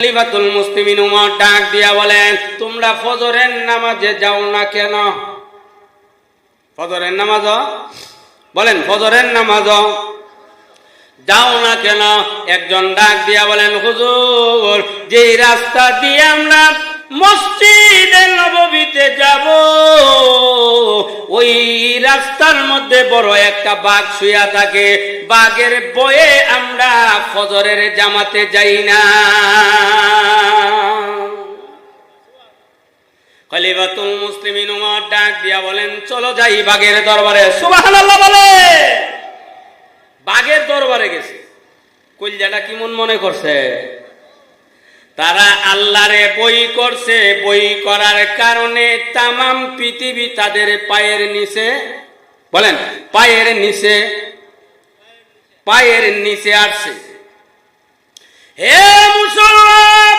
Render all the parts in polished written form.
খলিফাতুল মুসলিমিন উমর ডাক দিয়া বলেন, তোমরা ফজরের নামাজে যাও না কেন? ফজরের নামাজ বলেন, ফজরের নামাজ যাও না কেন? একজন ডাক দিয়া বলেন, হুজুর, যেই রাস্তা দিয়ে আমরা মসজিদে নববীতে যাব, ওই রাস্তার মধ্যে বড় একটা বাঘ শুয়া থাকে, বাঘের ভয়ে আমরা ফজরের জামাতে যাই না। খলিফাতুল মুসলিমিন উমর ডাক দিয়া বলেন, চলো যাই বাঘের দরবারে। সুবহানাল্লাহ বলে। বাঘের দরবারে গেছে। কলজাটা কেমন মনে করছে? তারা আল্লাহরে বই করছে, বই করার কারণে তামাম পৃথিবী তাদের পায়ের নিচে, বলেন পায়ের নিচে, পায়ের নিচে আসছে। হে মুসলমান,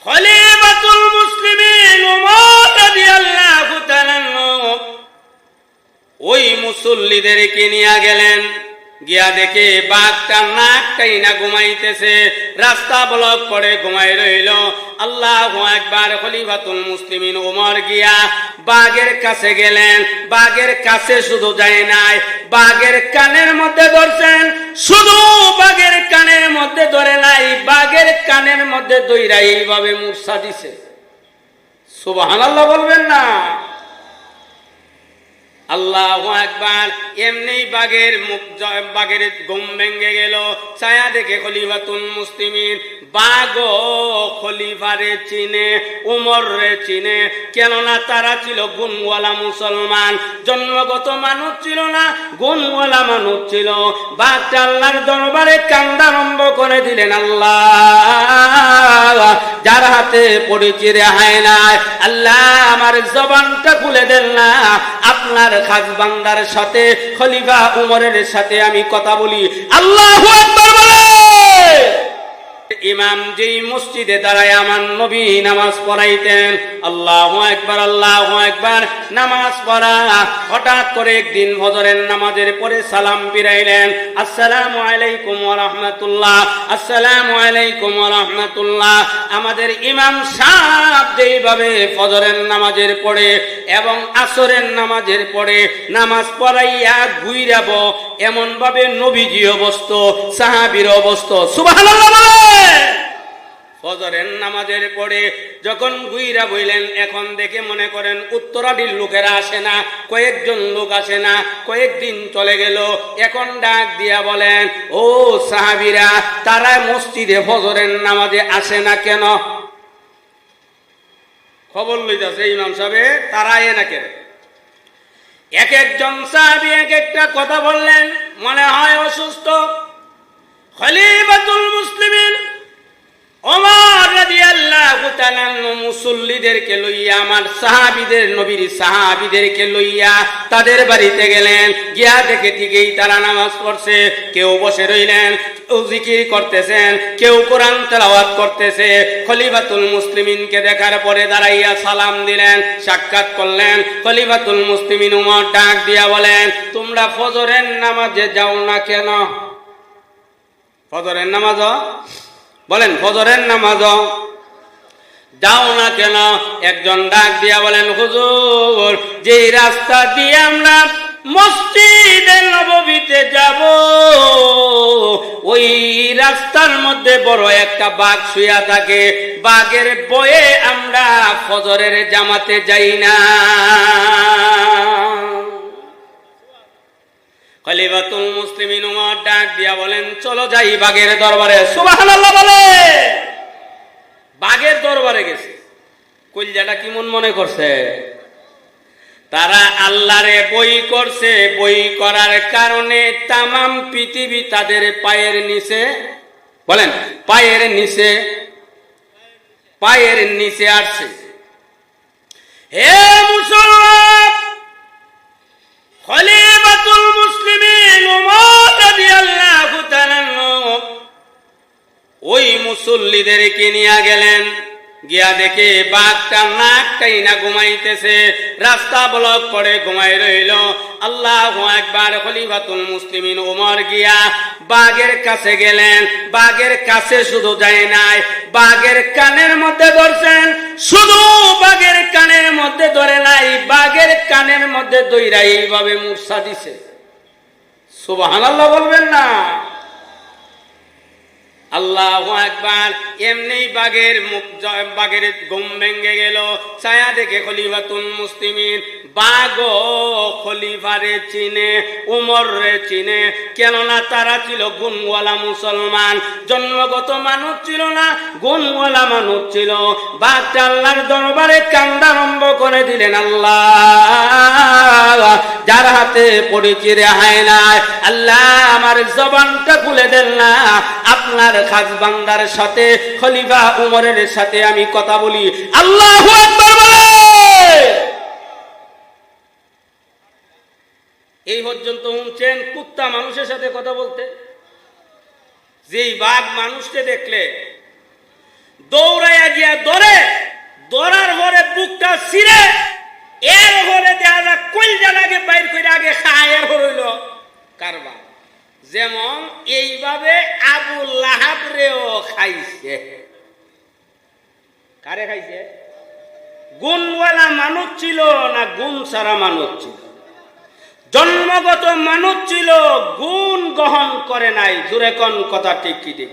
খলিফাতুল মুসলিমিন উমর রাদিয়াল্লাহু তাআলা ওই মুসল্লিদেরকে নিয়ে গেলেন। গিয়া দেখে বাঘটা নাক টাইনা ঘুমাইতেছে, রাস্তা ব্লক করে ঘুমাই রইল। আল্লাহু আকবার। খলিফাতুল মুসলিমিন উমর গিয়া বাঘের কাছে গেলেন। বাঘের কাছে শুধু যায় নাই, বাঘের কানের মধ্যে ধরছেন। শুধু বাঘের কানের মধ্যে ধরে নাই, বাঘের কানের মধ্যে দইরা এইভাবে মুর্ছা দিছে। সুবহানাল্লাহ বলবেন না? আল্লাহু আকবার। এমনি বাঘের মুখ, বাঘের ঘুম ভেঙে গেল। ছায়া দেখে খলিফাতুল মুসলিমিন, বাঘ খলিফারে চিনে, উমরে চিনে। কেননা তারা ছিল গুণওয়ালা মুসলমান, জন্মগত মানুষ ছিল না, গুণওয়ালা মানুষ ছিল। বাঘটা আল্লাহর দরবারে কান্দা আরম্ভ করে দিলেন, আল্লাহ, যার হাতে পড়েছি রেহাই নাই, আল্লাহ আমার জবানটা খুলে দেন না, আপনার খাস বান্দার সাথে, খলিফা উমরের সাথে আমি কথা বলি। আল্লাহু আকবার বলে। ইমাম যেই মসজিদে দাঁড়ায় আমার নবী নামাজ পড়াইতেন, আল্লাহু আকবার, আল্লাহু আকবার, নামাজ পড়া। হঠাৎ করে একদিন ফজরের নামাজের পরে সালাম ফিরাইলেন, আসসালামু আলাইকুম ওয়া রাহমাতুল্লাহ, আসসালামু আলাইকুম ওয়া রাহমাতুল্লাহ। আমাদের ইমাম সাহেব যেইভাবে ফজরের নামাজের পরে এবং আসরের নামাজের পরে নামাজ পড়াইয়া ঘুইরাব, এমন ভাবে নবীজি অবস্থ, সাহাবীর অবস্থা। সুবহানাল্লাহ বলে। ফজরের নামাজের পরে যখন গুইরা বইলেন, এখন দেখে মনে করেন উত্তরাদির লোকেরা আসে না, কয়েকজন লোক আসে না, কয়েকদিন চলে গেল। এখন ডাক দিয়া বলেন, ও সাহাবীরা, তারা মসজিদে ফজরের নামাজে আসে না কেন? খবর লইতাছে ইমাম সাহেব, তারা আয় না কেন? এক একজন সাহাবী এক একটা কথা বললেন, মনে হয় অসুস্থ। খলিফাতুল মুসলিমিন ওমর রাদিয়াল্লাহু তাআলা মুসল্লিদেরকে লইয়া, আমার সাহাবীদের, নবীর সাহাবীদেরকে লইয়া তাদের বাড়িতে গেলেন। গিয়া দেখে ঠিকই তারা নামাজ পড়ছে। কেউ বসে রইলেন, কেউ জিকির করতেছেন, কেউ কোরআন তেলাওয়াত করতেছে। খলিফাতুল মুসলিমিনকে দেখার পরে দাঁড়াইয়া সালাম দিলেন, সাক্ষাৎ করলেন। খলিফাতুল মুসলিমিন উমর ডাক দিয়া বলেন, তোমরা ফজরের নামাজে যাও না কেন? ফজরের নামাজ বলেন, ফজরের নামাজ যাও না কেন? একজন ডাক দিয়া বলেন, হুজুর, যেই রাস্তা দিয়ে আমরা মসজিদে নববীতে যাব, ওই রাস্তার মধ্যে বড় একটা বাঘ শুয়া থাকে, বাঘের ভয়ে আমরা ফজরের জামাতে যাই না। খলিফাতুল মুসলিমিন উমর ডাক দিয়া বলেন, চলো যাই বাঘের দরবারে। সুবহানাল্লাহ বলে। বাঘের দরবারে গেছে। কলজাটা কেমন মনে করছে? তারা আল্লাহরে বই করছে, বই করার কারণে তামাম পৃথিবী তাদের পায়ের নিচে, বলেন পায়ের নিচে, পায়ের নিচে আসছে। হে মুসলমান, খলিফাতুল মুসলিমিন উমর রাদিয়াল্লাহু তাআলা ওই মুসল্লিদেরকে নিয়ে গেলেন। গিয়া দেখে বাঘটা নাকটাই না ঘুমাইতেছে, রাস্তা ব্লক করে ঘুমাই রইল। আল্লাহু আকবার। খলিফাতুল মুসলিমিন ওমর গিয়া বাঘের কাছে গেলেন। বাঘের কাছে শুধু যায় নাই, বাঘের কানের মধ্যে ধরছেন। শুধু বাঘের কানের মধ্যে ধরে নাই, বাঘের কানের মধ্যে দইরা এইভাবে মূর্ছা দিছে। সুবহানাল্লাহ বলবেন না? আল্লাহু আকবার। এমনি বাঘের ঘুম ভেঙে গেল। ছায়া দেখে খলিফাতুল মুসলিমিন, বাঘ খলিফারে চিনে, উমরে চিনে। কেননা তারা ছিল গুণওয়ালা মুসলমান, জন্মগত মানুষ ছিল না, গুণওয়ালা মানুষ ছিল। বাঘটা আল্লাহর দরবারে কান্দা আরম্ভ করে দিলেন, আল্লাহ যার হাতে পড়েছি রেহাই নাই, আল্লাহ আমার জবানটা খুলে দেন না, আপনার খাস বান্দার সাথে খলিফা উমরের সাথে আমি কথা বলি। আল্লাহু আকবার বলে। এই পর্যন্ত শুনছেন কুত্তা মানুষের সাথে কথা বলতে? যেই বাঘ মানুষকে দেখলে দৌড়াইয়া গিয়া ধরে, ধরার পরে বুকটা ছিঁড়ে এর ঘরে দেখা যায় কলজার আগে বাইর করে আগে খায়, এর হইল কারবার। যেমন এইভাবে আবু লাহাব রেও খাইছে। কারে খাইছে? গুণওয়ালা মানুষ ছিল না গুণ ছাড়া মানুষ ছিল? জন্মগত মানুষ ছিল, গুণ গ্রহণ করে নাই। জোরে কোন কথা ঠিক কি ঠিক?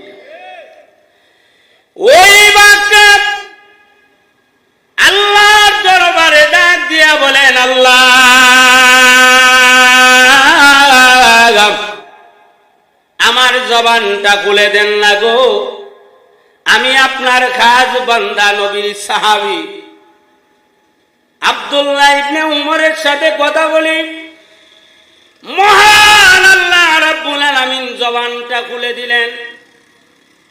ওই বাক্য আল্লাহর দরবারে ডাক দিয়া বলেন, আল্লাহ আমার জবানটা খুলে দেন না গো, আমি আপনার খাস বান্দা নবীর সাহাবী আব্দুল্লাহ ইবনে উমরের সাথে কথা বলি। মহান আল্লাহ রাব্বুল আলামিন জবানটা খুলে দিলেন।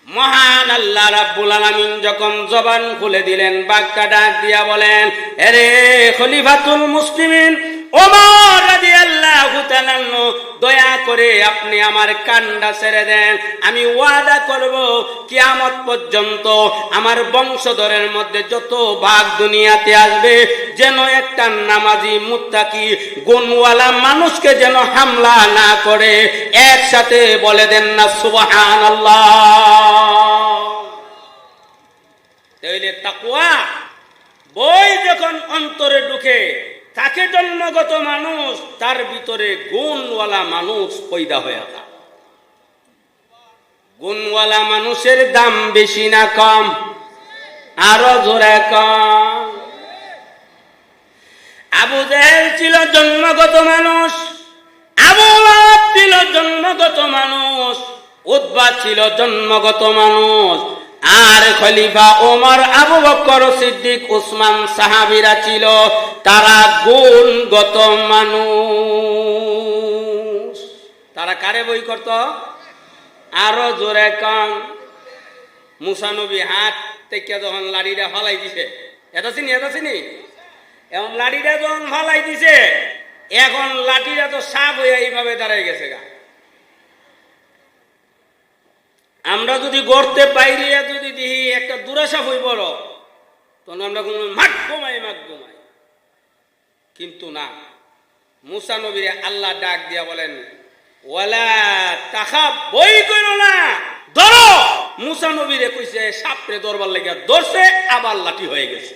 মহান আল্লাহ রাব্বুল আলামিন যখন জবান খুলে দিলেন, বাঘটা ডাক দিয়া বলেন, আরে খলিফাতুল মুসলিমিন ওমর রাদিয়াল্লাহু তাআলা, দয়া করে আপনি আমার কানটা ছেড়ে দেন। আমি ওয়াদা করব কিয়ামত পর্যন্ত আমার বংশধরের মধ্যে যত বাঘ দুনিয়াতে আসবে, যেন একটা নামাজি মুত্তাকি গুণওয়ালা মানুষকে যেন হামলা না করে। একসাথে বলে দেন না সুবহানাল্লাহ। তাহলে তাকওয়া বই যখন অন্তরে ঢুকে তাকে জন্মগত মানুষ, তার ভিতরে গুণওয়ালা মানুষ পয়দা হয়ে যায়। গুণওয়ালা মানুষের দাম বেশি না কম? আরো জোরে কম। আবু জেহেল ছিল জন্মগত মানুষ, আবু লাহাব ছিল জন্মগত মানুষ, উতবা ছিল জন্মগত মানুষ, আর খলিফা ওমর, আবু বকর সিদ্দিক, উসমান সাহাবীরা ছিল তারা গুণগত মানুষ। তারা কারে বই করত? আরো জোরে কম। মুসা নবী হাত থেকে যখন লাড়িটা ফালাই দিছে, এটা চিনি এখন লাঠিটা যখন ফালাই দিছে, এখন লাঠিটা তো সাপ হয়ে এইভাবে দাঁড়ায় গেছে গা। আমরা যদি গড়তে বাইরে যদি দেখি একটা দুরাশা হই বড়, তখন আমরা মাঠ ঘুমাই। কিন্তু না, মুসা নবীরে আল্লাহ ডাক দিয়া বলেন, ওয়ালা তাখাব, বই করো না, ধরো। মুসা নবীরে কইছে সাপরে ধরবার লাগিয়া ধরছে, আবার লাঠি হয়ে গেছে।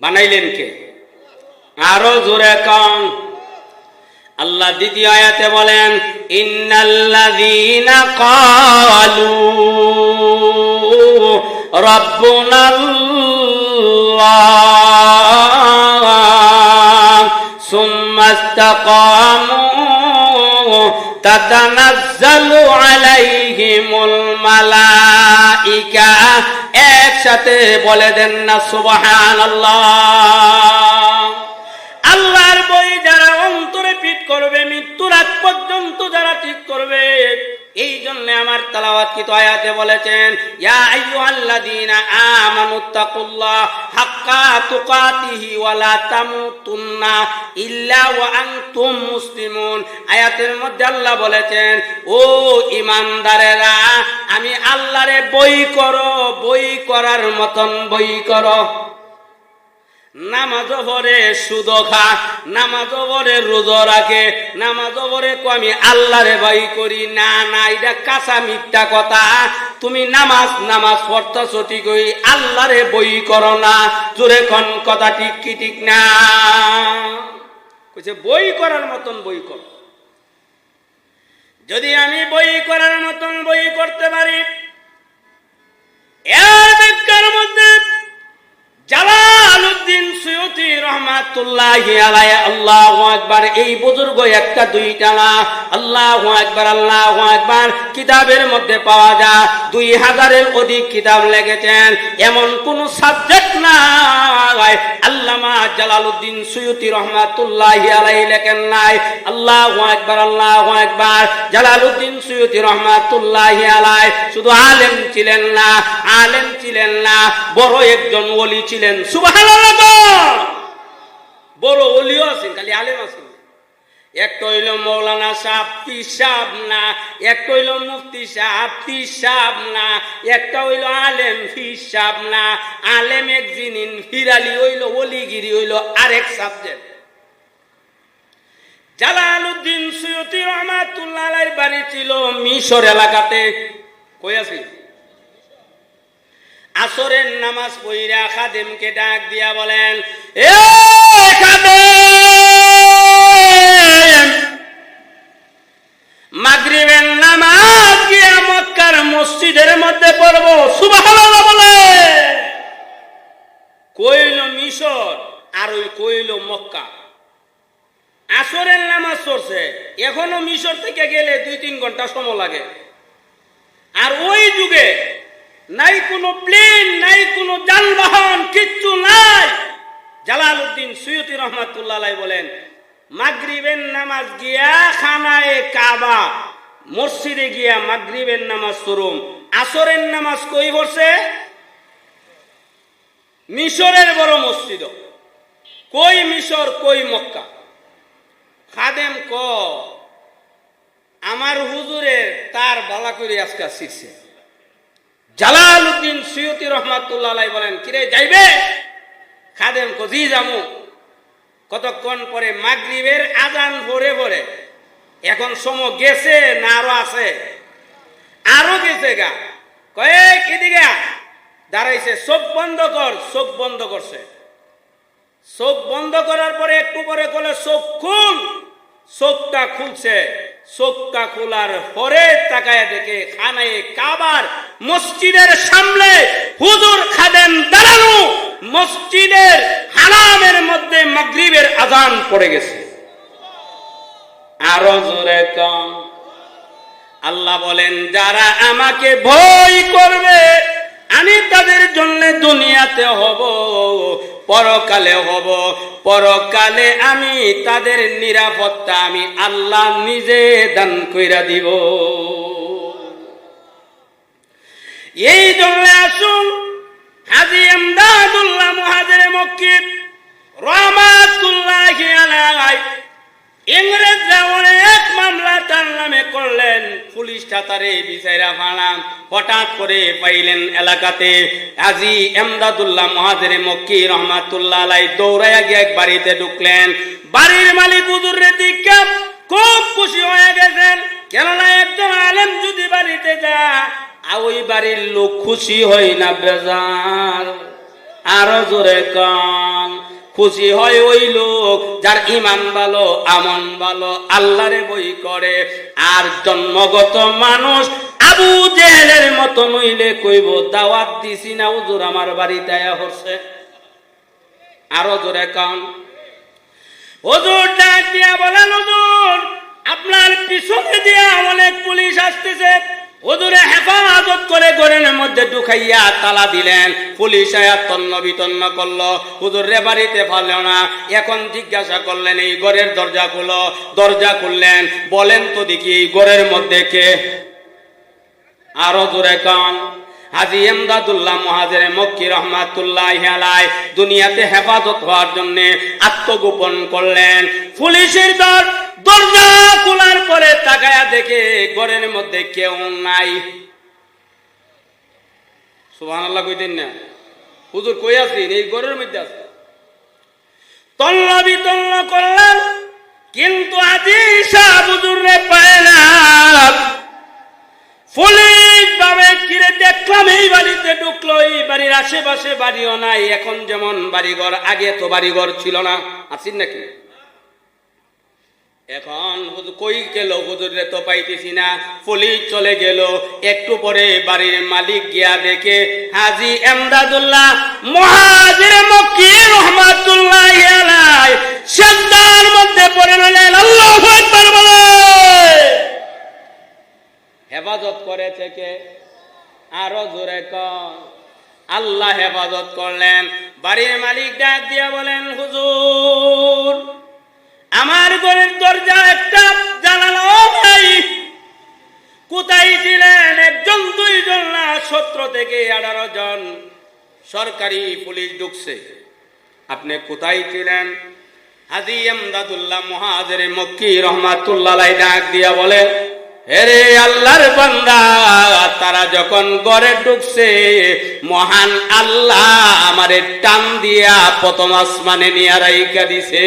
বানাইলেন কে? আরো জোরে কম। আল্লাহ দ্বিতীয় আয়াতে বলেন, ইন্নাল্লাযীনা ক্বালু রাব্বুনাল্লাহ সুম্মা ইসতাকামু তাতানাজ্জালু আলাইহিমুল মালাইকা। একসাথে বলে দেন না সুবহানাল্লাহ। আল্লাহর বই যারা অন্তরে পিঠ করবে, মৃত্যুর আগ পর্যন্ত যারা ঠিক করবে, এই জন্য আমার তেলাওয়াতকৃত আয়াতে বলেছেন, ইয়া আইয়ুহাল্লাযীনা আমানুত্তাকুল্লাহ হাক্কা তুকাতিহি ওয়া লা তামুতুন্না ইল্লা ওয়া আনতুম মুসলিমুন। আয়াতের মধ্যে আল্লাহ বলেছেন, ও ঈমানদারেরা, আমি আল্লাহর আল্লাহরে বই করো, বই করার মতন বই করো। নামাজও পড়ে সুদও খা, নামাজও পড়ে রোজা রাখে, নামাজও পড়ে আমি আল্লাহরে ভয় করি না। না, এটা কাঁচা মিথ্যা কথা। তুমি নামাজ পড়তেছো ঠিকই, আল্লাহরে বই করো না। জোরে কোন কথা ঠিক কি ঠিক না? কইছে বই করার মতন বই করো। যদি আমি বই করার মতন বই করতে পারি, এর ব্যাখ্যার মধ্যে জালালউদ্দিন সুয়ুতী রহমাতুল্লাহি আলাইহি আল্লাহু আকবার, এই বুজুর্গ একটা দুইটা না, আল্লাহু আকবার আল্লাহু আকবার কিতাবের মধ্যে পাওয়া যায়। 2000-এর অধিক কিতাব লিখেছেন। এমন কোন সাবজেক্ট নাই আল্লামা জালালউদ্দিন সুয়ুতী রহমাতুল্লাহি আলাইহি লেখেন নাই। আল্লাহু আকবার আল্লাহু আকবার। জালালউদ্দিন সুয়ুতী রহমাতুল্লাহি আলাইহি শুধু আলেম ছিলেন না, আলেম ছিলেন না, বড় একজন ওলি ছিলেন। সুবহানাল্লাহ। বড় ওলিও আছেন, খালি আলেম আছেন। একটা হইল মৌলানা সাহেব, পীর সাহেব না। একটা হইল মুফতি সাহেব, পীর সাহেব না। একটা হইল আলেম, পীর সাহেব না। আলেম এক জিনিস, ফিরালি হইল, ওলিগিরি হইল আরেক সাবজেক্ট। জালালউদ্দিন সুয়ুতী রহমাতুল্লাহ আলাইহির বাড়ি ছিল মিশর এলাকাতে। কই আছি? আসরের নামাজ পড়িয়া খাদেমকে ডাক দিয়া বলেন, এ খাদেম, মাগরিবের নামাজ গিয়া মক্কার মসজিদের মধ্যে পড়বো। সুবহানাল্লাহ বলে। কইল মিশর আর ওই কইল মক্কা। আসরের নামাজ পড়ছে, এখনো মিশর থেকে গেলে 2-3 ঘন্টা সময় লাগে। আর ওই যুগে নাই কোনো প্লেন, নাই কোনো যানবাহন, কিচ্ছু নাই। জালালউদ্দিন সুয়ুতী রহমাতুল্লাহ আলাইহি বলেন, মাগরিবের নামাজ গিয়া খানায়ে কাবা মসজিদে গিয়া মাগরিবের নামাজ পড়ুম। আসরের নামাজ কই পড়ছে? মিশরের বড় মসজিদ। কই মিশর, কই মক্কা। খাদেম ক আমার হুজুরের তার বালা করে আজকে শিখছে। জালালউদ্দিন সুয়ুতী রহমাতুল্লাহ আলাইহি বলেন, কিরে যাইবে? খাদেম কো জি যামু। কতক্ষণ পরে মাগরিবের আজান ভরে ভরে, এখন সময় গেছে না আরো আছে? আরো গেছে গা। কয়েক এদিকে দাঁড়াইছে, চোখ বন্ধ কর। চোখ বন্ধ করছে। চোখ বন্ধ করার পরে একটু পরে বলে চোখ খুল। চোখটা খুলছে। চোখটা খোলার পরে তাকায় দেখে খানায়ে কাবার মসজিদের সামনে হুজুর খাদেম দাঁড়ানো, মসজিদের হারামের মধ্যে মাগরিবের আজান পড়ে গেছে। আরো জোরে কম। আল্লাহ বলেন, যারা আমাকে ভয় করবে আমি তাদের জন্য দুনিয়াতে হব, পরকালে হব। পরকালে আমি তাদের নিরাপত্তা আমি আল্লাহ নিজে দান কইরা দিব। এই জন্য আসুন হাজী এমদাদুল্লাহ মুহাজিরে মক্কি রহমাতুল্লাহি আলাইহি ইংরেজরা অনেক মামলা তার নামে করলেন। পুলিশটা তারে বিচাইরা ফালাম। হঠাৎ করে পাইলেন এলাকাতে হাজী এমদাদুল্লাহ মুহাজিরে মক্কি রহমাতুল্লাহ আলাইহি দৌড়াইয়া গিয়ে এক বাড়িতে ঢুকলেন। বাড়ির মালিক হুজুরে দিকে খুব খুশি হয়ে গেছেন। কেননা একজন আলেম যদি বাড়িতে যায় ওই বাড়ির লোক খুশি হয় না বেজার? আরো জোরে কম। খুশি হয় ওই লোক যার ইমান ভালো, আমল ভালো, আল্লাহরে বই করে। আর জন্মগত মানুষ আবু জেহেলের মতো নইলে কইব দাওয়াত দিছি না হুজুর আমার বাড়িতে আয়া হচ্ছে। আরো জোরে কম। হুজুর ডাক দিয়া বলেন, হুজুর আপনার পিছনে দিয়া অনেক পুলিশ আসতেছে। হুজুরে হেফাজত করে ঘরের মধ্যে ঢুকাইয়া তালা দিলেন। পুলিশ আয়া তন্ন বিতন্ন করলো, হুজুরে বাড়িতে পারল না। এখন জিজ্ঞাসা করলেন, এই ঘরের দরজা খুলো। দরজা খুললেন। বলেন তো দেখি এই ঘরের মধ্যে কে? আরো জোরে কান। হাজী এমদাদুল্লাহ মুহাজিরে মক্কি রহমাতুল্লাহি আলাইহি দুনিয়াতে হেফাজত হওয়ার জন্য আত্মগোপন করলেন। পুলিশের দরজা খোলার পরে তাকায়া দেখে ঘরের মধ্যে কেউ নাই। সুবহানাল্লাহ কইতেন না? হুজুর কই আছেন? এই ঘরের মধ্যে আছে। তল্লা বিতল্লা করলেন, কিন্তু আজি শাহ হুজুরে পায় না। পুলিশ ভাবে কিরে দেখলাম এই বাড়িতে ঢুকলো, এই বাড়ির আশেপাশে বাড়িও নাই। এখন যেমন বাড়িঘর, আগে তো বাড়িঘর ছিল না, আছেন নাকি? এখন হুজুর কই গেল? হুজুরে তো পাইতেছি না। পুলিশ চলে গেল। একটু পরে বাড়ির মালিক গিয়া দেখে হাজী এমদাদুল্লাহ মুহাজির মক্কি রহমাতুল্লাহি আলাইহি সিজদার মধ্যে পড়ে রইলেন। আল্লাহু আকবার বলে। হেফাজত করেছে কে? আরো জোরে কর। আল্লাহ হেফাজত করলেন। বাড়ির মালিক ডাক দিয়া বলেন, হুজুর আমার ঘরের দরজা একটা জানালা নাই। কোথায় ছিলেন? একজন, দুইজন না, 17 থেকে 18 জন সরকারি পুলিশ ঢুকছে। আপনি কোথায় ছিলেন? হাজী এমদাদুল্লাহ মুহাজির মক্কি রহমাতুল্লাহ আলাইহি ডাক দিয়া বলেন, হেরে আল্লাহর বান্দা, তারা যখন ঘরে ঢুকছে মহান আল্লাহ আমারে টান দিয়া প্রথম আসমানে নিয়ে রাইখা দিছে।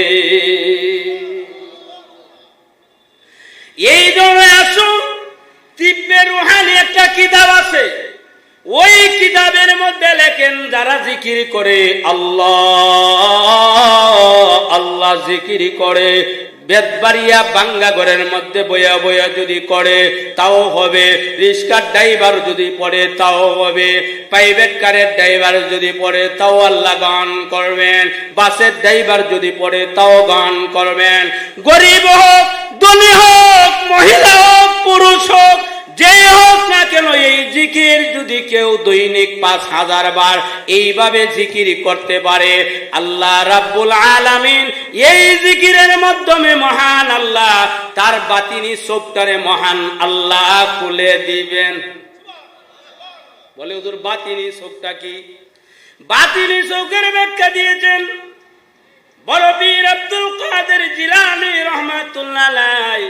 এই জন্য আসুন, তিব্বে রুহানি একটা কিতাব আছে, ওই কিতাবের মধ্যে লেখেন যারা জিকির করে আল্লাহ আল্লাহ জিকির করে, বেদবাড়িয়া বাঙ্গা ঘরের মধ্যে বইয়া বইয়া যদি করে তাও হবে, রিক্সার ড্রাইভার যদি পড়ে তাও হবে, প্রাইভেট কারের ড্রাইভার যদি পড়ে তাও আল্লাহ গান করবেন, বাসের ড্রাইভার যদি পড়ে তাও গান করবেন। গরিব হোক, ধনী হোক, মহিলা হোক, পুরুষ হোক, যে হোক না কেন, এই জিকির যদি কেউ দৈনিক 5000 বার এইভাবে জিকির করতে পারে, আল্লাহ রাব্বুল আলামিন এই জিকিরের মাধ্যমে মহান আল্লাহ তার বাতিনি চোখটারে মহান আল্লাহ খুলে দিবেন। বলে হুজুর বাতিনি চোখটা কি? বাতিনি চোখের ব্যাখ্যা দিয়েছেন বড় পীর আব্দুল কাদের জিলানী রাহমাতুল্লাহ আলাইহি,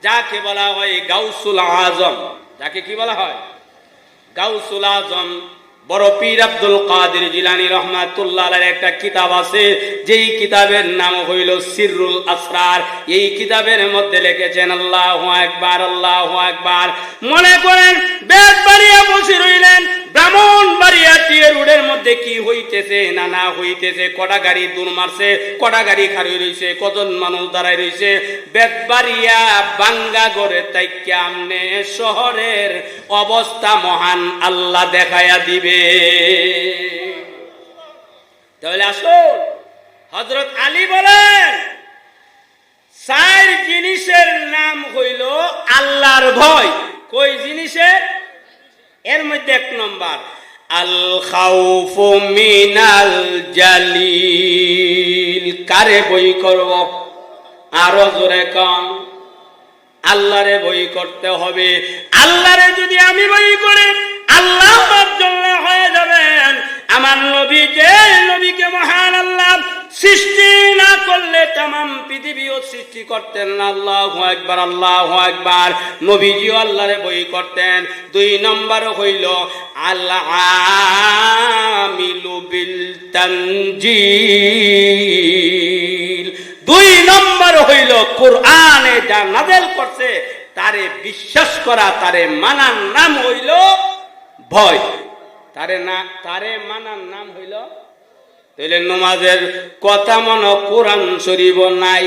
যাকে বলা হয় গাউসুল আজম। যাকে কি বলা হয়? গাউসুল আজম। বড় পীর আব্দুল কাদের জিলানী রাহমাতুল্লাহ আলাইহির একটা কিতাব আছে, যেই কিতাবের নাম হইল সিররুল আসরার। এই কিতাবের মধ্যে লিখেছেন আল্লাহু আকবার, আল্লাহু আকবার। মনে করেন বেদবাড়িয়া বসে রইলেন, ব্রাহ্মণবাড়িয়া টিএ রোডের মধ্যে কি হইতেছে না না হইতেছে, কটা গাড়ি দূর মারছে, কটা গাড়ি খাড়ি রইছে, কজন মানুষ দাঁড়ায় রইছে। বেদবাড়িয়া বাঙ্গা ঘরে তাইকে আমনে শহরের অবস্থা মহান আল্লাহ দেখায়া দিবে। তাহলে আসো, হযরত আলী বলেন 4 জিনিসের নাম হইল আল্লাহর ভয়। কই জিনিসের? এর মধ্যে 1 নম্বর আল খাউফু মিনাল জালিল। কারে ভয় করব? আরো জোরে কম। আল্লাহরে ভয় করতে হবে। আল্লাহরে যদি আমি ভয় করি, আল্লাহ আমার জন্য হয়ে যাবেন। আমার নবী, যে নবীকে মহান আল্লাহ সৃষ্টি না করলে তামাম পৃথিবীও সৃষ্টি করতেন না। আল্লাহু আকবার, আল্লাহু আকবার। নবীজিও আল্লাহরে ভয় করতেন। 2 নম্বর হইল আল আমিলু বিল তানজিল। 2 নম্বর হইল কোরআনে যা নাযিল করছে তারে বিশ্বাস করা, তারে মানার নাম হইল ভয়। তারে মানার নাম হইল। তাহলে নমাজের কথা মনে কোরআন শরীফ নাই।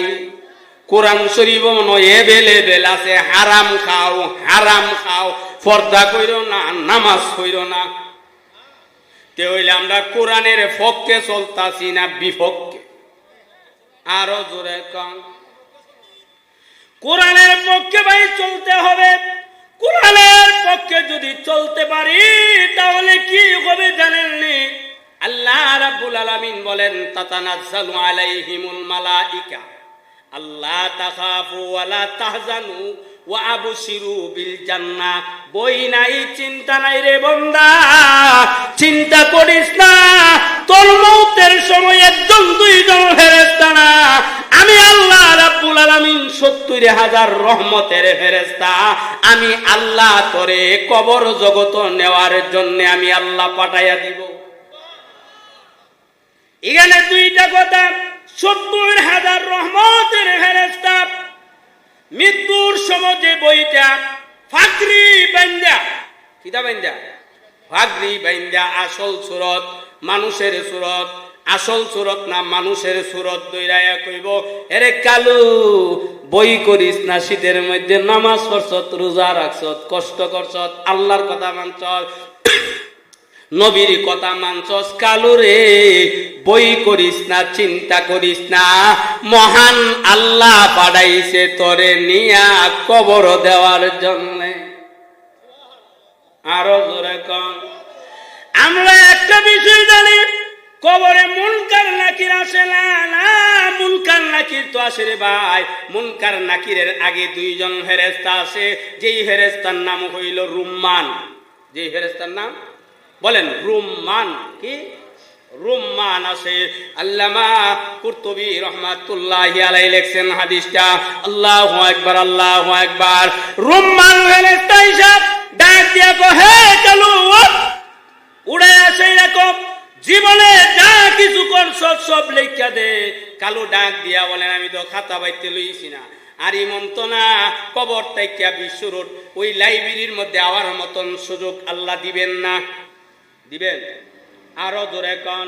কোরআন শরীফ মনে এভেলেবেল আছে। হারাম খাও, হারাম খাও, পর্দা কইরো না, নামাজ কইরো না। তে হইলে আমরা কোরআনের পক্ষে চলতাছি না বিপক্ষে? আরো জোরে কম। কোরআনের পক্ষে ভাই চলতে হবে। কোরআনের পক্ষে যদি চলতে পারি তাহলে কি হবে জানেননি? আল্লাহ রাব্বুল আলামিন বলেন তাতানাজ্জালু আলাইহিমুল মালাইকা আল্লাহ তাখাফু ওয়া লা তাহজানু ওয়া আবশিরু বিল জান্নাহ। বই নাই, চিন্তা নাই রে বান্দা, চিন্তা করিস না। তোর মউতের সময় 1 জন 2 জন ফেরেশতা না, আমি আল্লাহ রাব্বুল আলামিন 70,000 রহমতের ফেরেশতা আমি আল্লাহ তোরে কবর জগত নেওয়ার জন্য আমি আল্লাহ পাঠাইয়া দিব। এখানে দুইটা কথা, 70,000 রহমতের ফেরেশতা মৃত্যুর সময় যে বইটা ফাকরি বান্দা, কিতা বান্দা? ফাকরি বান্দা আসল সুরত মানুষের সুরত, আসল সুরত না মানুষের সুরত দইরায়া কইব, এরে কালু বই করিস না, শীতের মধ্যে নামাজ পড়ছত, রোজা রাখছত, কষ্ট করছত, আল্লাহর কথা মানছত, নবীর কথা মানছস, কালু রে বই করিস না, চিন্তা করিস না, মহান আল্লাহ পাঠাইছে তোরে নিয়া কবর দেওয়ার জন্য। আরো জোরে কন। আমরা একটা বিষয় জানি, কবরে মুনকার নাকির আসে না। মুনকার নাকির তো আসে রে ভাই। মুনকার নাকিরের আগে দুইজন ফেরেশতা আছে, যেই ফেরেশতার নাম হইল রুম্মান। যেই ফেরেশতার নাম বলেন রুম্মান। কি রুম্মান আছে? আল্লামা কুরতুবী রাহমাতুল্লাহি আলাইহি লেখছেন হাদিসটা। আল্লাহু আকবার, আল্লাহু আকবার। রুম্মান ফেরেশতা হিসাব ডাক দিয়া কো, হে কালু উড়ে আসে এরকম জীবনে যা কিছু করছ সব লেখা দে। কালু ডাক দিয়া বলেন, আমি তো খাতা বাইতে লইছি না। আর ইমন তো না, কবর থেকে বিশ্বরোড ওই লাইব্রেরির মধ্যে আওয়ার মতন সুযোগ আল্লাহ দিবেন না? দিবেন? আরো জোরে কন।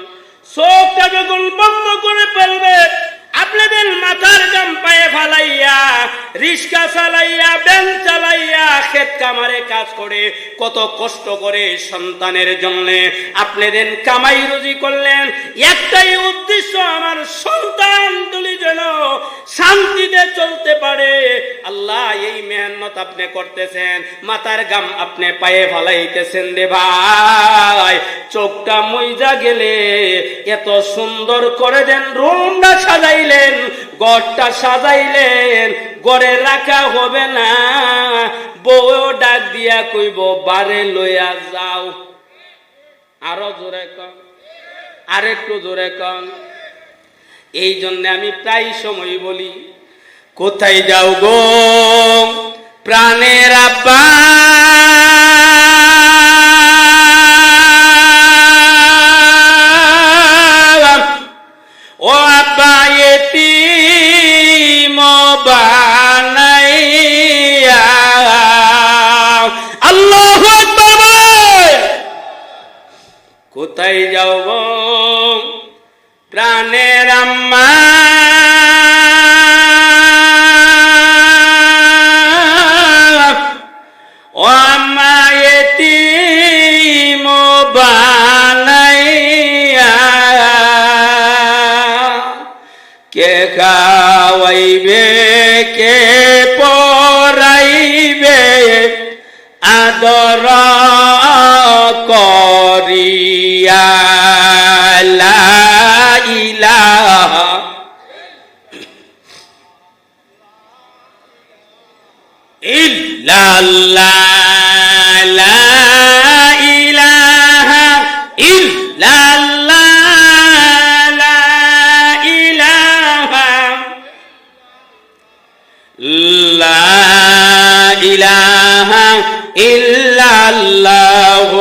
চোখটা যখন বন্ধ করে ফেলবে, আপনাদের মাথার গাম পায়ে ফালাইয়া, রিক্সা চালাইয়া, ভ্যান চালাইয়া, ক্ষেত কামারে কাজ করে, কত কষ্ট করে সন্তানের জন্য আপনাদের কামাই রুজি করলেন। একটাই উদ্দেশ্য, আমার সন্তান তুলি যেন শান্তিতে চলতে পারে। আল্লাহ এই মেহনত আপনি করতেছেন, মাথার গাম আপনি পায়ে ফালাইতেছেন রে ভাই। চোখটা মইজা গেলে এত সুন্দর করে দেন, রুমটা সাজাইলেন, ঘরটা সাজাইলেন, ঘরে রাখা হবে না। বউ ডাক দিয়া কইব, বারে লইয়া যাও। আরো জোরে কন, আরেকটু জোরে কন। এই জন্য আমি প্রায় সময় বলি, কোথায় যাও গো প্রাণের আব্বা, ও আব্বা এতিম বানাইয়া। আল্লাহু আকবার। কোথায় যাও গো প্রাণের আম্মা, ও আম্মা এতিম বানাইয়া। কে খাওয়াইবে, কে পরাইবে, আদর করিয়া। লা ইলাহা ইল্লাল্লাহ, লা ইলাহা ইল্লাল্লাহ, লা ইলাহা, লা ইলাহা ইল্লাল্লাহ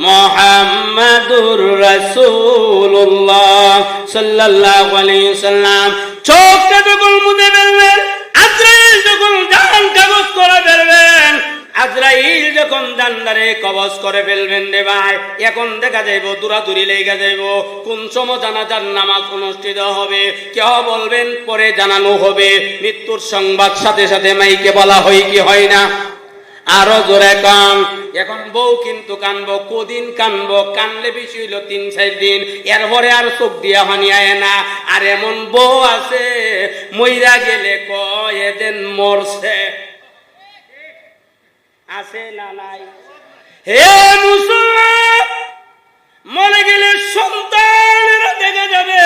মুহাম্মাদুর রাসূলুল্লাহ সাল্লাল্লাহু আলাইহি ওয়াসাল্লাম। চোখটা যখন মুদে ফেলবেন, আজরাইল যখন জান কাগজ করে ফেলবেন, আজরাইল যখন জান্নারে কবজ করে ফেলবেন রে ভাই, এখন দেখা যাইব দূরাদূরি লেগে যাইব, কোন সময় জানাজার নামাজ অনুষ্ঠিত হবে, কেউ বলবেন পরে জানানো হবে। মৃত্যুর সংবাদ সাথে সাথে মাইকে বলা হয় কি হয় না? আরো জোরে কান। এখন বউ কিন্তু কানবো, কদিন কানবো? কানলে বেশি হইল 3-4 দিন, এরপরে আর চোখ দিয়া হানি আয় না। আর এমন বউ আছে মইরা গেলে কয় এদিন মরছে। আছে না নাই? হে মুসলমান, মরে গেলে সন্তানেরা দেখে যাবে,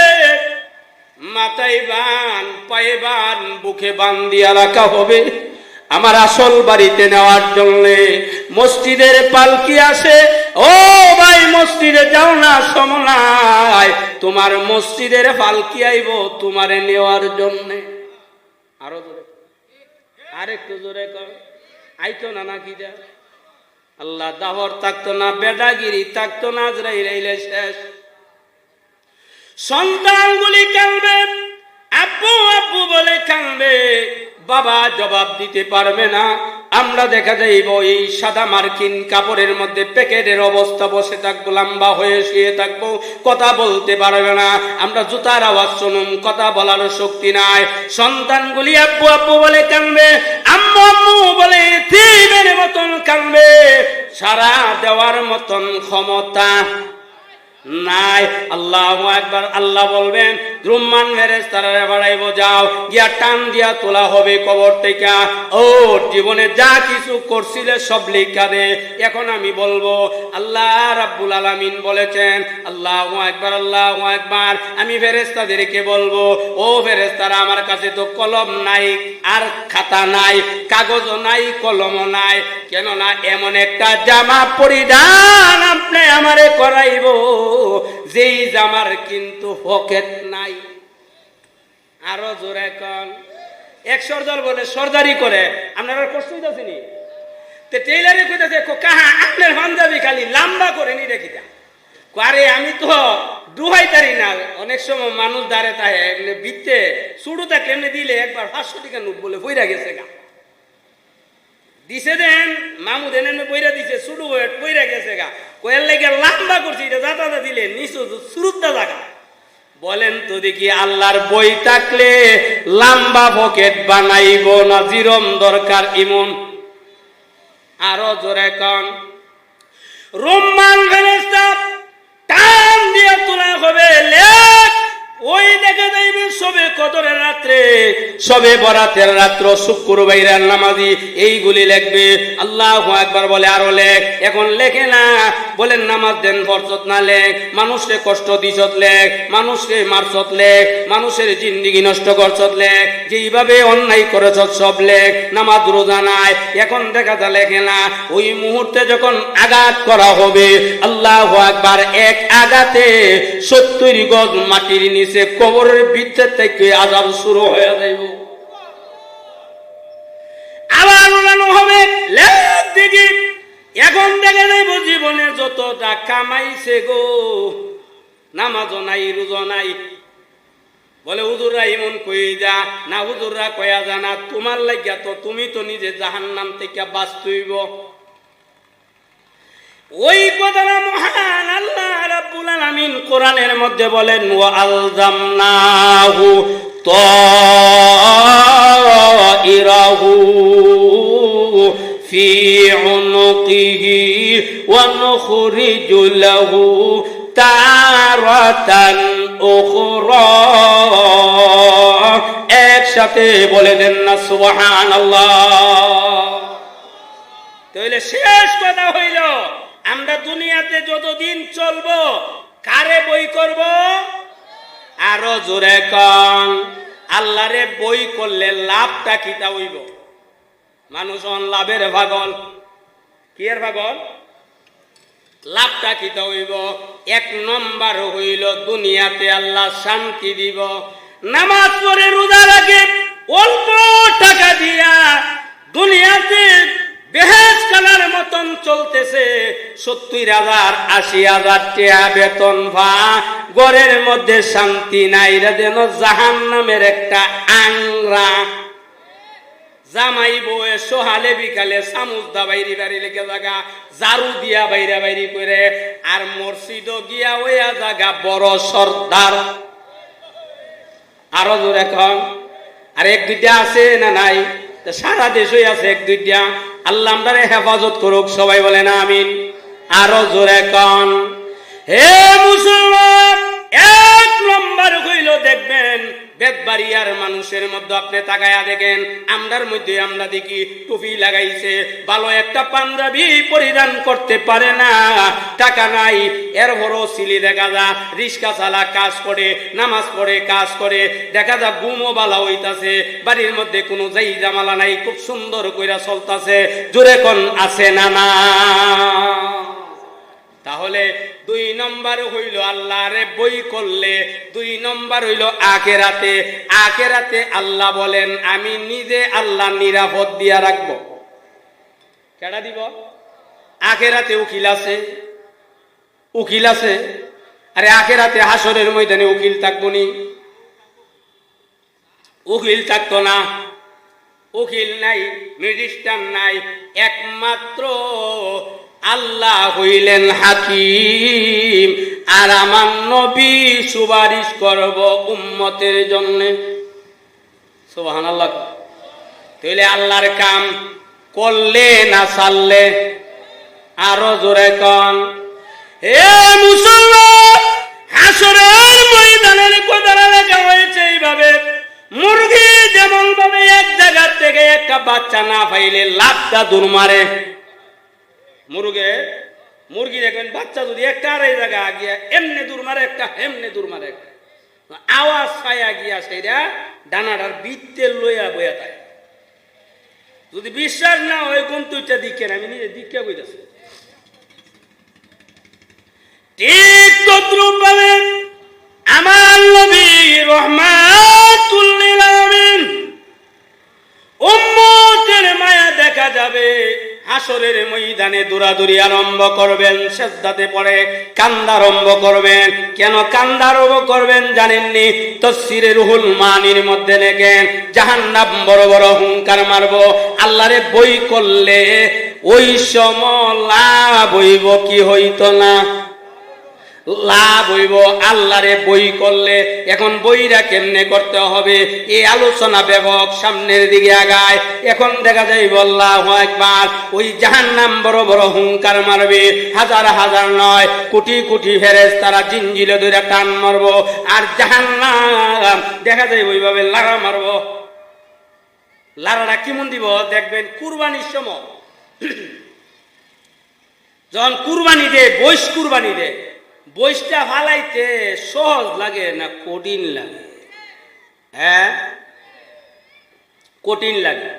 মাথায় বান, পায়ে বান, বুকে বান দিয়া রাখা হবে আমার আসল বাড়িতে নেওয়ার জন্য। মসজিদের পালকি আসে, ও ভাই মসজিদ মসজিদে যাও না সময়, তোমার মসজিদের পালকি আইব তোমারে নেওয়ার জন্য। আরো জোরে, আরেকটু জোরে কর, আইতো না নাকি যা? আল্লাহ দাহর থাকতো না, বেদাগিরি থাকতো না, আজরাইলে শেষ। সন্তানগুলি কাঁদবে, আব্বু আব্বু বলে কাঁদবে, বাবা জবাব দিতে পারবে না। আমরা দেখা যাইব এই সাদা মার্কিন কাপড়ের মধ্যে প্যাকেটের অবস্থা, বসে থাকবো, লম্বা হয়ে শুয়ে থাকবো, কথা বলতে পারবে না। আমরা জুতার আওয়াজ শুনুম, কথা বলার শক্তি নাই। সন্তানগুলি আব্বু আব্বু বলে কাঁদবে, আম্মু আম্মু বলে এতিমের মতন কাঁদবে, সারা দেওয়ার মতন ক্ষমতা নাই। আল্লাহু আকবার। আল্লাহ বলবেন রুম্মান ফেরেশতারা বাড়াইবো, যাও গিয়া টান দিয়া তোলা হবে কবর থেকে। ও জীবনে যা কিছু করছিলে সব লিখা দে। এখন আমি বলবো, আল্লাহ রাব্বুল আলামিন বলেছেন, আল্লাহু আকবার আল্লাহু আকবার। আমি ফেরেশতাদেরকে বলবো, ও ফেরেশতারা, আমার কাছে তো কলম নাই, আর খাতা নাই, কাগজও নাই, কলমও নাই, কেননা এমন একটা জামা পরিধান আপনি আমারে করাইবো যেই জামার কিন্তু পকেট নাই। আরো জোরে কোন। এক সর্দার বলে সর্দারি করে, আপনারা কষ্ট হইতাছেনি? তে টেইলারে কইতাছে, কাহা আপনার পাঞ্জাবি খালি লম্বা করে নি দেখিতা। আরে আমি তো দুহাইতারি না। অনেক সময় মানুষ দাঁড়ে তাহে এমনি বিতে শুরু থাকলে এমনি দিলে একবার 500 টাকা নোট বলে বইরা গেছে গা। দিছে দেন মামু দেন এমনি বইরা দিছে, শুরু হয়ে বইরা গেছে গা। কয়ের লেগে লম্বা করছি, এটা যাতা দিলে নিচু শুরুটা জায়গা। বলেন তো দেখি, আল্লাহর বই থাকলে লম্বা পকেট বানাইব না জিরম দরকার ইমন? আরো জোরে কন। রুম্মান ফেরেশতা টান দিয়ে তোলা হবে, লেখ ওই দেখা যাইবে সবে কদরের রাত্রে, সবে বরাতের রাত্র, শুক্রবারের নামাজি এইগুলি লিখবে। আল্লাহু আকবার বলে, আরো লেখ। এখন লেখে না, বলেন নামাজ দেন ফরজত না লেখ, মানুষকে কষ্ট দিছত লেখ, মানুষকে মারছত লেখ, মানুষের জিন্দেগি নষ্ট করছত লেখ, যেইভাবে অন্যায় করেছ সব লেখ, নামাজ রোজা নাই। এখন দেখা যা লেখে না, ওই মুহূর্তে যখন আঘাত করা হবে, আল্লাহু আকবার, এক আঘাতে 70 গজ মাটির নিচে কবরের ভিতর থেকে আযাব শুরু হয়ে যাইব। আবার উড়ানো হবে, লেখ দেখি। এখন দেখা যাইব জীবনে যতটা কামাইছে গো, নামাজও নাই, রোজা নাই। বলে হুজুররা ইমন কই যা না, হুজুররা কয়া জানা, তোমার লাগিয়া তো তুমি তো নিজে জাহান্নাম থেকে বাঁচতেইব। ওই কথাটা মহান আল্লাহ রাব্বুল আলামিন কোরআনের মধ্যে বলেন, ওয়া আলজামনাহু তাইরাহু ফি উনুকিহি ওয়া নুখরিজু লাহু তারাতান উখরা। একসাথে বলে দেন না সুবহানাল্লাহ। তাহলে শেষ কথা হইল, আমরা দুনিয়াতে যতদিন চলবো কারে বই করব? আরো জোরে কন। আল্লাহরে বই করলে লাভটা কিতা হইব? মানুষ অন লাভের পাগল। কি এর পাগল? লাভটা কিতা হইব? এক নম্বর হইল দুনিয়াতে আল্লাহ শান্তি দিব। নামাজ পড়ে রোজা রাখে অল্প টাকা দিয়া দুনিয়াতে বেহেশত কানার মতন চলতেছে, 70,000 80,000 টাকা বেতন ভা, ঘরের মধ্যে শান্তি নাই, যেন জাহান্নামের একটা আংরা। জামাই বউয়ে সোহালে বিকালে চামচ দা বাইরি বাড়ি লেগে জাগা, ঝাড়ু দিয়া বাইরা বাইরি করে, আর মসজিদ গিয়া ওয়া জাগা বড় সর্দার। আরো জোর এখন। আর এক দুইটা আছে না নাই? সারা দেশে আছে এক দুইটা। আল্লাহ আমাদের হেফাজত করুক, সবাই বলেন আমিন। আরো জোরে কন। হে মুসলমান, এক নম্বর হইল দেখবেন বেদবাড়িয়ার মানুষের মধ্যে আপনি তাকায়া দেখেন, আমরার মধ্যে আমরা দেখি টুপি লাগাইছে, ভালো একটা পাঞ্জাবি পরিধান করতে পারে না, টাকা নাই, এর বড় সিলি দেখা যা রিক্সা চালা কাজ করে, নামাজ পড়ে কাজ করে, দেখা যা গুমো বালা হইতাছে, বাড়ির মধ্যে কোনো যাই জামালা নাই, খুব সুন্দর কইরা চলতাছে। জোরে কোন আছে না না? তাহলে 2 নম্বর হইল আল্লাহরে বই করলে, 2 নম্বর হইল আখিরাতে। আখিরাতে আল্লাহ বলেন আমি নিজে আল্লাহ নিরাপদ দিয়া রাখবো। কেডা দিব? আখিরাতে উকিল আছে, উকিল আছে। আরে আখিরাতে হাসরের ময়দানে উকিল থাকবো নি? উকিল থাকতো না, উকিল নাই, ম্যাজিস্ট্রেট নাই, একমাত্র আল্লাহ হইলেন হাকিম। আর আমার নবী সুপারিশ করব উম্মতের জন্য। সুবহানাল্লাহ। তাহলে আল্লাহর কাম করলে না ছাড়লে? আরো জোরে কন। হে মুসলমান, হাসরের ময়দানের কথা লেখা হয়েছে এইভাবে, মুরগি যেমন ভাবে এক জায়গা থেকে একটা বাচ্চা না পাইলে লাভটা দূর মারে। মুরগি দেখবেন বাচ্চা যদি একটা আর এই জায়গা গিয়া এমনি দূর মারে, একটা এমনি দূর মারে, একটা আওয়াজ পাইয়া গিয়া সেইটা ডানাটার বৃত্তে লইয়া বইয়া থাকে। যদি বিশ্বাস না হয় কোন তুইটা দিকে আমি নিজে দিকে বইতেছি। ঠিক তদ্রুপ ভাবে আমার নবী রহমাতুল লিল আলামিন উম্মতের মায়া দেখা যাবে। হাসরের ময়দানে দৌড়াদৌড়ি আরম্ভ করবেন, সেজদাতে পড়ে কান্দা আরম্ভ করবেন। কেন কান্দা আরম্ভ করবেন জানেননি? তাফসীরে রুহুল মানির মধ্যে লেখেন জাহান্নাম বড় বড় হুঙ্কার মারবো, আল্লাহরে বই করলে ওই সময় লাভ হইব কি হইতো না? লাভ হইব আল্লাহরে বই করলে। এখন বইরা কেমনে করতে হবে এই আলোচনা ব্যাপক সামনের দিকে আগায়। এখন দেখা যায় আল্লাহু আকবার, ওই জাহান্নাম বড় বড় হুঙ্কার মারবে, হাজার হাজার নয় কোটি কোটি ফেরেশতারা জিঞ্জিরে ধরে টান মারবো। আর জাহান্নাম দেখা যায় ওইভাবে লাড়া মারবো। লাড়াটা কেমন দিব দেখবেন কুরবানির সময়, যখন কুরবানি দে, বৈশ কুরবানি দে, বইসটা ফালাইতে সহজ লাগে না কঠিন লাগে? হ্যাঁ, কঠিন লাগে।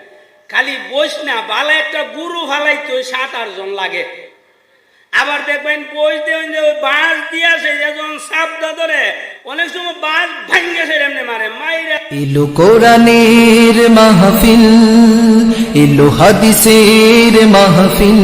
খালি বইস না, বালা একটা গুরু ফালাইতে ওই 7-8 জন লাগে। আবার দেখবেন বইস দিয়ে ওই বাঁশ দিয়েছে, যখন সাপটা ধরে অনেক সময় বাঁশ ভাঙ্গেছে এমনি মারে মাইরা। এলো কোরআনের মাহফিল, এলো হাদিসের মাহফিল।